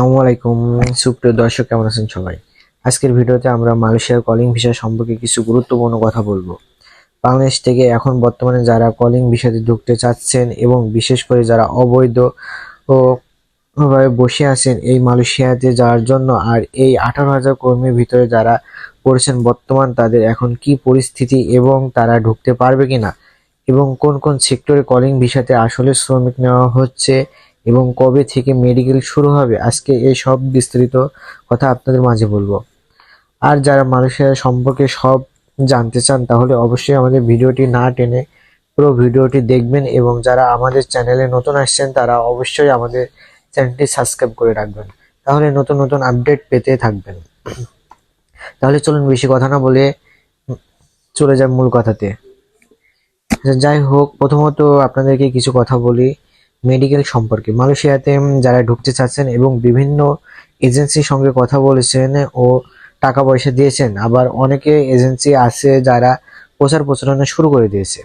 আসসালামু আলাইকুম সুপ্রিয় দর্শক, কেমন আছেন সবাই? আজকের ভিডিওতে আমরা মালয়েশিয়ার কলিং ভিসা সম্পর্কে কিছু গুরুত্বপূর্ণ কথা বলবো। বাংলাদেশ থেকে এখন বর্তমানে যারা কলিং ভিসাতে ঢুকতে চাচ্ছেন এবং বিশেষ করে যারা অবৈধ ও ভাবে বসে আছেন এই মালয়েশিয়াতে যাওয়ার জন্য, আর এই 18,000 কর্মীর ভিতরে যারা পড়েছেন বর্তমান, তাদের এখন কি পরিস্থিতি এবং তারা ঢুকতে পারবে কিনা, এবং কোন কোন সেক্টরে কলিং ভিসাতে আসলে শ্রমিক নেওয়া হচ্ছে এবং কবে থেকে মেডিকেল শুরু হবে, আজকে এই সব বিস্তারিত কথা আপনাদের মাঝে বলবো। আর যারা মালয়েশিয়া সম্পর্কে সব জানতে চান তাহলে অবশ্যই আমাদের ভিডিওটি না টেনে পুরো ভিডিওটি দেখবেন, এবং যারা আমাদের চ্যানেলে নতুন আসছেন তারা অবশ্যই আমাদের চ্যানেলটি সাবস্ক্রাইব করে রাখবেন, তাহলে নতুন নতুন আপডেট পেতে থাকবেন। তাহলে চলুন বেশি কথা না বলে চলে যাই মূল কথাতে। যাই হোক, প্রথমত আপনাদেরকে কিছু কথা বলি মেডিকেল সম্পর্কে। মালয়েশিয়াতে যারা ঢুকতে চাচ্ছেন এবং বিভিন্ন এজেন্সির সঙ্গে কথা বলেছেন ও টাকা পয়সা দিয়েছেন, আবার অনেকে এজেন্সি আছে যারা প্রচার প্রচারণা শুরু করে দিয়েছে।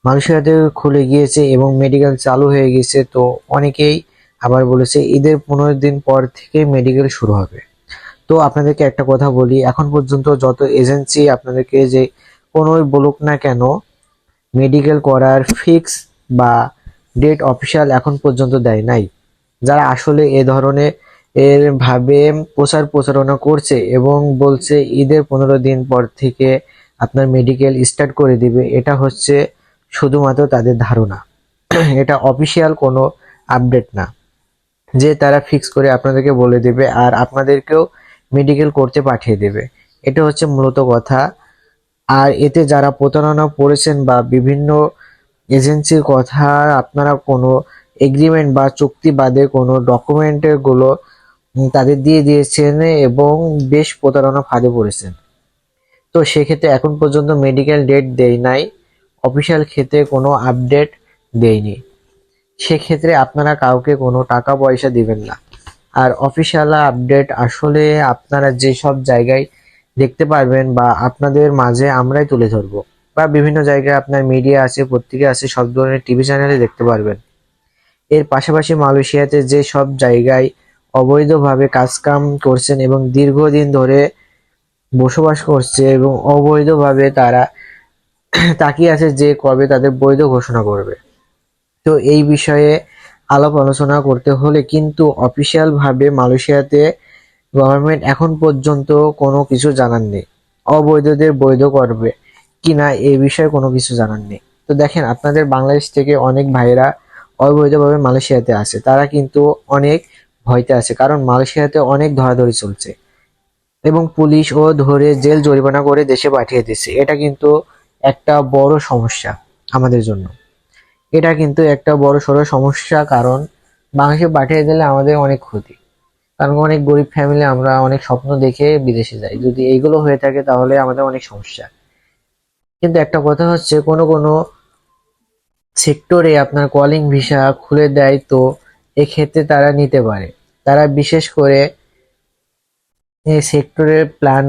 মালয়েশিয়াতে খুলে গিয়েছে এবং মেডিকেল চালু হয়ে গেছে, তো অনেকেই আবার বলেছে ঈদের 15 দিন পর থেকে মেডিকেল শুরু হবে। তো আপনাদেরকে একটা কথা বলি, এখন পর্যন্ত যত এজেন্সি আপনাদেরকে যে কোনোই বলুক না কেন, মেডিকেল করার ফিক্স বা ডেট অফিসিয়াল এখন পর্যন্ত দেয় নাই। যারা আসলে এ ধরনের ভাবে প্রচার প্রচারণা করছে এবং বলছে ঈদের 15 দিন পর থেকে আপনার মেডিকেল স্টার্ট করে দিবে, এটা হচ্ছে শুধুমাত্র তাদের ধারণা। এটা অফিসিয়াল কোনো আপডেট না যে তারা ফিক্স করে আপনাদেরকে বলে দেবে আর আপনাদেরকেও মেডিকেল করতে পাঠিয়ে দেবে। এটা হচ্ছে মূলত কথা। আর এতে যারা প্রতারণা পড়েছেন বা বিভিন্ন এজেন্সির কথা আপনারা কোনো এগ্রিমেন্ট বা চুক্তি বাদে কোনো ডকুমেন্টের গুলো তাদের দিয়ে দিয়েছেন এবং বেশ প্রতারণা ফাঁদে পড়েছেন। তো সেক্ষেত্রে এখন পর্যন্ত মেডিকেল ডেট দেয় নাই, অফিসিয়াল ক্ষেত্রে কোনো আপডেট দেয়নি। সেক্ষেত্রে আপনারা কাউকে কোনো টাকা পয়সা দিবেন না। আর অফিসিয়াল আপডেট আসলে আপনারা যেসব জায়গায় দেখতে পারবেন বা আপনাদের মাঝে আমরাই তুলে ধরবো, বা বিভিন্ন জায়গায় আপনার মিডিয়া আছে, পত্রিকা আছে, সব ধরনের টিভি চ্যানেলে দেখতে পারবেন। এর পাশাপাশি মালয়েশিয়াতে যে সব জায়গায় অবৈধভাবে কাজকাম করছেন এবং দীর্ঘদিন ধরে বসবাস করছে এবং অবৈধভাবে তারা তাকিয়ে আছে যে কবে তাদের বৈধ ঘোষণা করবে। তো এই বিষয়ে আলাপ আলোচনা করতে হলে কিন্তু অফিসিয়াল ভাবে মালয়েশিয়াতে গভর্নমেন্ট এখন পর্যন্ত কোনো কিছু জানান নেই, অবৈধদের বৈধ করবে কিনা এই বিষয়ে কোনো কিছু জানান নেই। তো দেখেন, আপনাদের বাংলাদেশ থেকে অনেক ভাইরা অবৈধভাবে মালয়েশিয়াতে আছে, তারা কিন্তু অনেক ভয়তে আছে, কারণ মালয়েশিয়াতে অনেক ধরাধরি চলছে এবং পুলিশ ও ধরে জেল জরিমানা করে দেশে পাঠিয়ে দিচ্ছে। এটা কিন্তু একটা বড় সমস্যা আমাদের জন্য। এটা কিন্তু একটা বড় সড়ো সমস্যা, কারণ বাংলাদেশে পাঠিয়ে দিলে আমাদের অনেক ক্ষতি, কারণ অনেক গরিব ফ্যামিলি, আমরা অনেক স্বপ্ন দেখে বিদেশে যাই। যদি এইগুলো হয়ে থাকে তাহলে আমাদের অনেক সমস্যা। কিন্তু একটা কথা হচ্ছে, কোনো কোনো সেক্টরে আপনার কলিং ভিসা খুলে দেয়, তো এক্ষেত্রে তারা নিতে পারে। তারা বিশেষ করে এই সেক্টরের প্ল্যান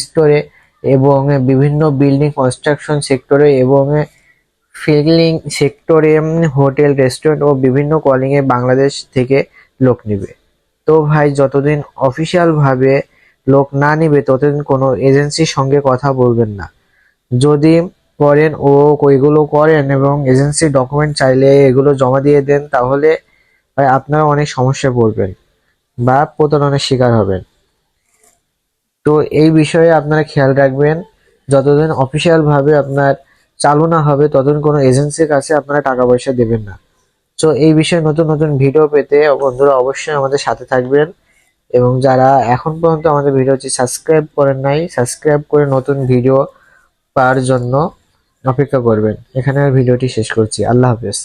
স্টোরে এবং বিভিন্ন বিল্ডিং কনস্ট্রাকশন সেক্টরে এবং ফিলিং সেক্টরে, হোটেল, রেস্টুরেন্ট ও বিভিন্ন কলিং এ বাংলাদেশ থেকে লোক নিবে। তো ভাই, যতদিন অফিসিয়াল ভাবে লোক না নিবে ততদিন কোনো এজেন্সির সঙ্গে কথা বলবেন না। যদি করেন ও এগুলো করেন এবং এজেন্সি ডকুমেন্ট চাইলে এগুলো জমা দিয়ে দেন, তাহলে ভাই আপনারা অনেক সমস্যায় পড়বেন বা প্রতারণার শিকার হবেন। তো এই বিষয়ে আপনারা খেয়াল রাখবেন, যতদিন অফিসিয়াল ভাবে আপনার চালু না হবে ততদিন কোনো এজেন্সির কাছে আপনারা টাকা পয়সা দেবেন না। তো এই বিষয়ে নতুন নতুন ভিডিও পেতে বন্ধুরা অবশ্যই আমাদের সাথে থাকবেন, এবং যারা এখন পর্যন্ত আমাদের ভিডিওটি সাবস্ক্রাইব করেন নাই, সাবস্ক্রাইব করে নতুন ভিডিও পাওয়ার জন্য অপেক্ষা করবেন। এখানে ভিডিওটি শেষ করছি। আল্লাহ হাফেজ।